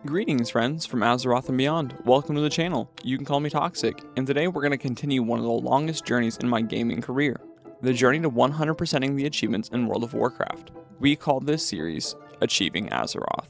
Greetings friends from Azeroth and beyond, welcome to the channel. You can call me Toxic, and today we're going to continue one of the longest journeys in my gaming career, the journey to 100%ing the achievements in World of Warcraft. We call this series Achieving Azeroth.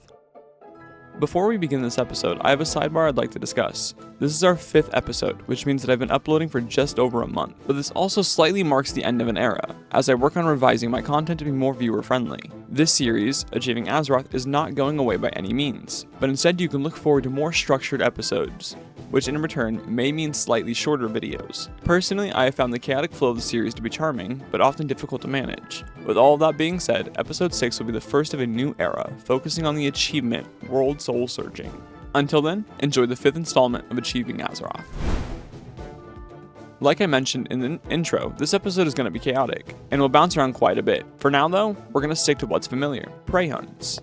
Before we begin this episode, I have a sidebar I'd like to discuss. This is our 5th episode, which means that I've been uploading for just over a month, but this also slightly marks the end of an era, as I work on revising my content to be more viewer friendly. This series, Achieving Azeroth, is not going away by any means, but instead you can look forward to more structured episodes, which in return may mean slightly shorter videos. Personally, I have found the chaotic flow of the series to be charming, but often difficult to manage. With all of that being said, episode 6 will be the first of a new era, focusing on the achievement, World Soul Searching. Until then, enjoy the 5th installment of Achieving Azeroth. Like I mentioned in the intro, this episode is going to be chaotic, and will bounce around quite a bit. For now though, we're going to stick to what's familiar, prey hunts.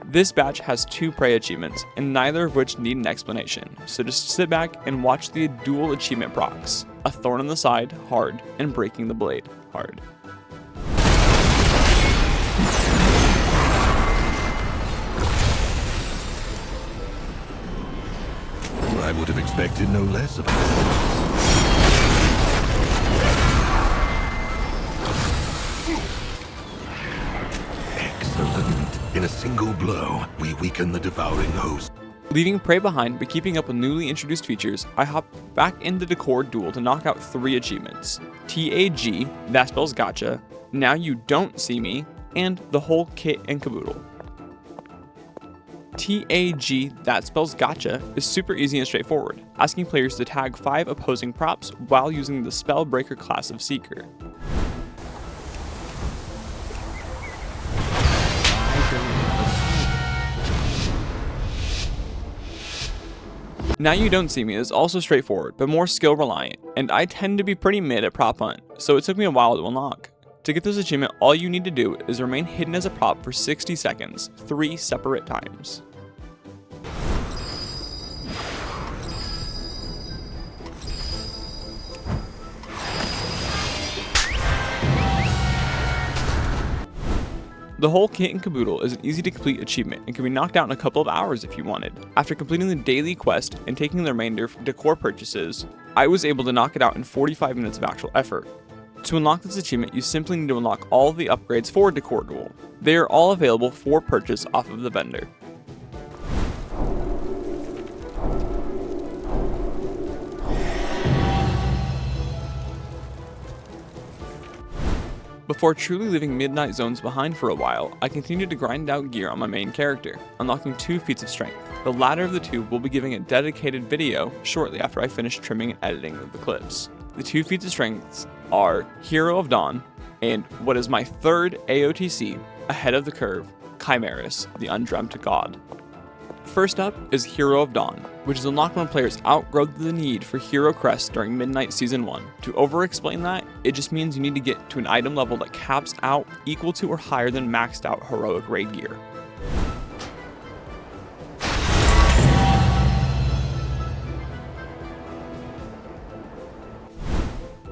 This batch has 2 prey achievements, and neither of which need an explanation, so just sit back and watch the dual achievement procs, a thorn in the side, hard, and breaking the blade, hard. I would have expected no less of it. Excellent. In a single blow, we weaken the devouring host. Leaving prey behind but keeping up with newly introduced features, I hop back into Decor Duel to knock out 3 achievements. TAG, that spells gotcha, Now You Don't See Me, and the whole kit and caboodle. TAG, that spells gotcha, is super easy and straightforward, asking players to tag 5 opposing props while using the Spellbreaker class of Seeker. Now You Don't See Me is also straightforward, but more skill reliant, and I tend to be pretty mid at prop hunt, so it took me a while to unlock. To get this achievement, all you need to do is remain hidden as a prop for 60 seconds, 3 separate times. The whole kit and caboodle is an easy to complete achievement and can be knocked out in a couple of hours if you wanted. After completing the daily quest and taking the remainder for decor purchases, I was able to knock it out in 45 minutes of actual effort. To unlock this achievement, you simply need to unlock all of the upgrades for Decor Duel. They are all available for purchase off of the vendor. Before truly leaving Midnight Zones behind for a while, I continued to grind out gear on my main character, unlocking 2 feats of strength. The latter of the 2 will be giving a dedicated video shortly after I finish trimming and editing of the clips. The 2 feats of strengths are Hero of Dawn, and what is my 3rd AOTC, ahead of the curve, Chimeras, the Undreamt God. First up is Hero of Dawn, which is unlocked when players outgrow the need for Hero Crests during Midnight Season 1. To over-explain that, it just means you need to get to an item level that caps out equal to or higher than maxed out Heroic Raid gear.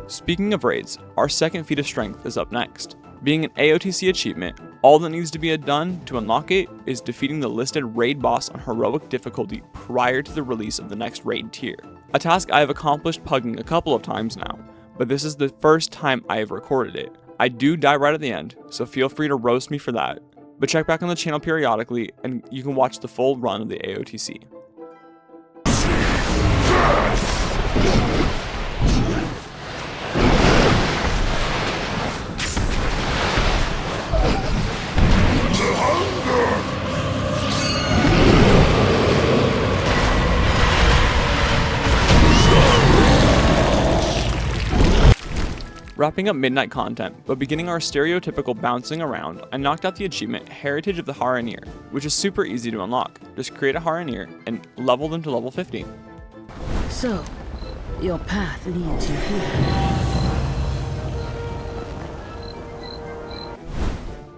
Speaking of raids, our 2nd feat of strength is up next. Being an AOTC achievement, all that needs to be done to unlock it is defeating the listed raid boss on heroic difficulty prior to the release of the next raid tier. A task I have accomplished pugging a couple of times now, but this is the first time I have recorded it. I do die right at the end, so feel free to roast me for that, but check back on the channel periodically and you can watch the full run of the AOTC. Wrapping up midnight content, but beginning our stereotypical bouncing around, I knocked out the achievement Heritage of the Haranier, which is super easy to unlock. Just create a Haranier and level them to level 50. So, your path leads you here.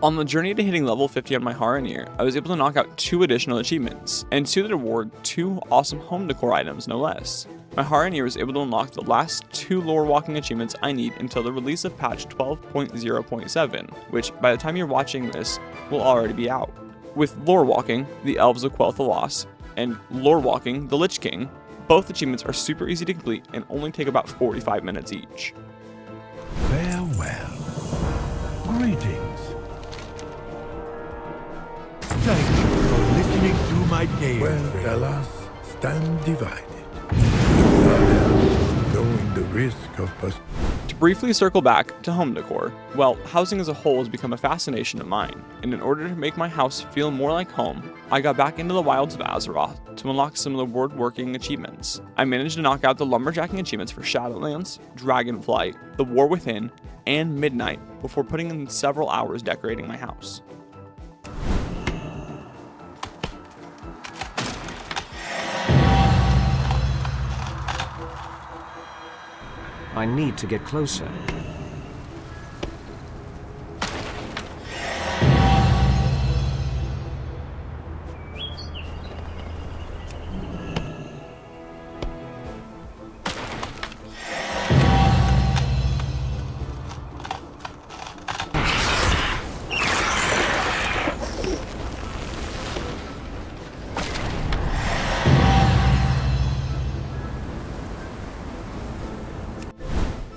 On the journey to hitting level 50 on my Haranier, I was able to knock out 2 additional achievements, and 2 that award 2 awesome home decor items no less. My Haranier was able to unlock the last 2 lore walking achievements I need until the release of patch 12.0.7, which by the time you're watching this will already be out. With Lore Walking, the Elves of Quel'Tha Loss, and Lore Walking, the Lich King, both achievements are super easy to complete and only take about 45 minutes each. Farewell. Greetings. Thank you for listening to my tale. Well, alas, stand divided. Others, knowing the risk of To briefly circle back to home decor, well, housing as a whole has become a fascination of mine, and in order to make my house feel more like home, I got back into the wilds of Azeroth to unlock some of the word-working achievements. I managed to knock out the lumberjacking achievements for Shadowlands, Dragonflight, The War Within, and Midnight before putting in several hours decorating my house. I need to get closer.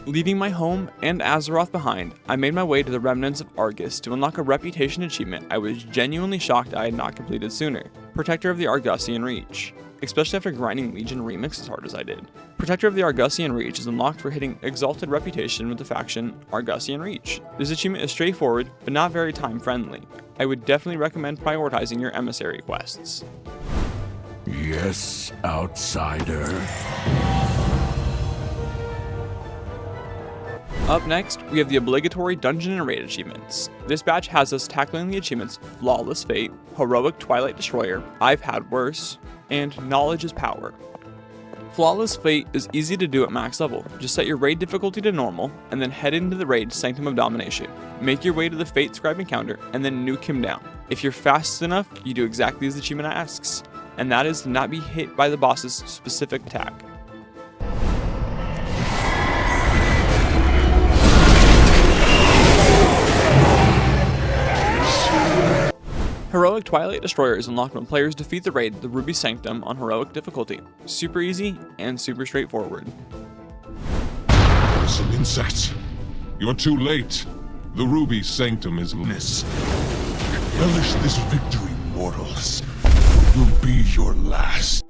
Leaving my home and Azeroth behind, I made my way to the remnants of Argus to unlock a reputation achievement I was genuinely shocked I had not completed sooner, Protector of the Argusian Reach, especially after grinding Legion Remix as hard as I did. Protector of the Argusian Reach is unlocked for hitting Exalted Reputation with the faction Argusian Reach. This achievement is straightforward, but not very time friendly. I would definitely recommend prioritizing your emissary quests. Yes, outsider. Up next, we have the obligatory Dungeon and Raid achievements. This batch has us tackling the achievements Flawless Fate, Heroic Twilight Destroyer, I've Had Worse, and Knowledge is Power. Flawless Fate is easy to do at max level. Just set your raid difficulty to normal, and then head into the raid Sanctum of Domination. Make your way to the Fate Scribe encounter, and then nuke him down. If you're fast enough, you do exactly as the achievement asks, and that is to not be hit by the boss's specific attack. Heroic Twilight Destroyer is unlocked when players defeat the raid the Ruby Sanctum on Heroic difficulty. Super easy and super straightforward. Some insects. You're too late. The Ruby Sanctum is bliss. Relish this victory, mortals. It will be your last.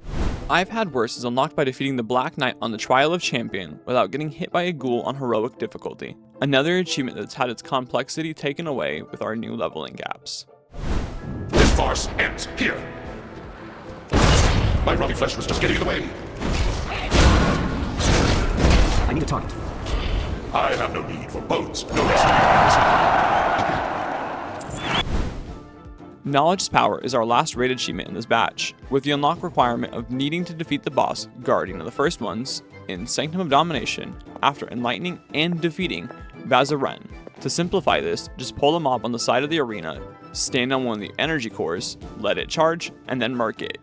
I've Had Worse is unlocked by defeating the Black Knight on the Trial of Champion without getting hit by a ghoul on Heroic difficulty. Another achievement that's had its complexity taken away with our new leveling gaps. This farce ends here. My rotting flesh was just getting in the way. I need a target. I have no need for boats. No rest. Knowledge is Power is our last raid achievement in this batch, with the unlock requirement of needing to defeat the boss, Guardian of the First Ones, in Sanctum of Domination after enlightening and defeating Vazaren. To simplify this, just pull a mob on the side of the arena, stand on one of the energy cores, let it charge, and then mark it.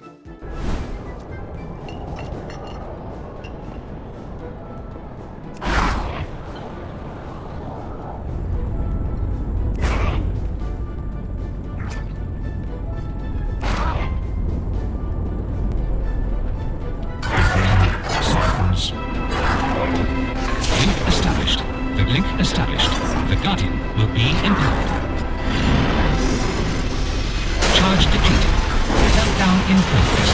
Link established. The link established. The Guardian will be empowered. Charge depleted. Meltdown in progress.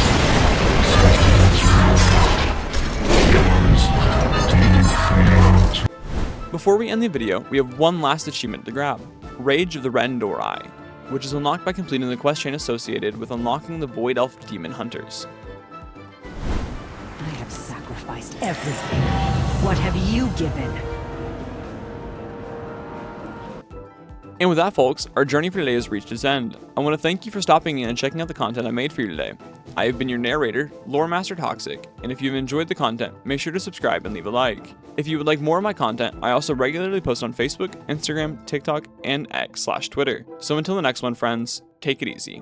Before we end the video, we have one last achievement to grab, Rage of the Rendor Eye, which is unlocked by completing the quest chain associated with unlocking the Void Elf Demon Hunters. I have sacrificed everything. What have you given? And with that, folks, our journey for today has reached its end. I want to thank you for stopping in and checking out the content I made for you today. I have been your narrator, Lore Master Toxic, and if you've enjoyed the content, make sure to subscribe and leave a like. If you would like more of my content, I also regularly post on Facebook, Instagram, TikTok, and X/Twitter. So until the next one, friends, take it easy.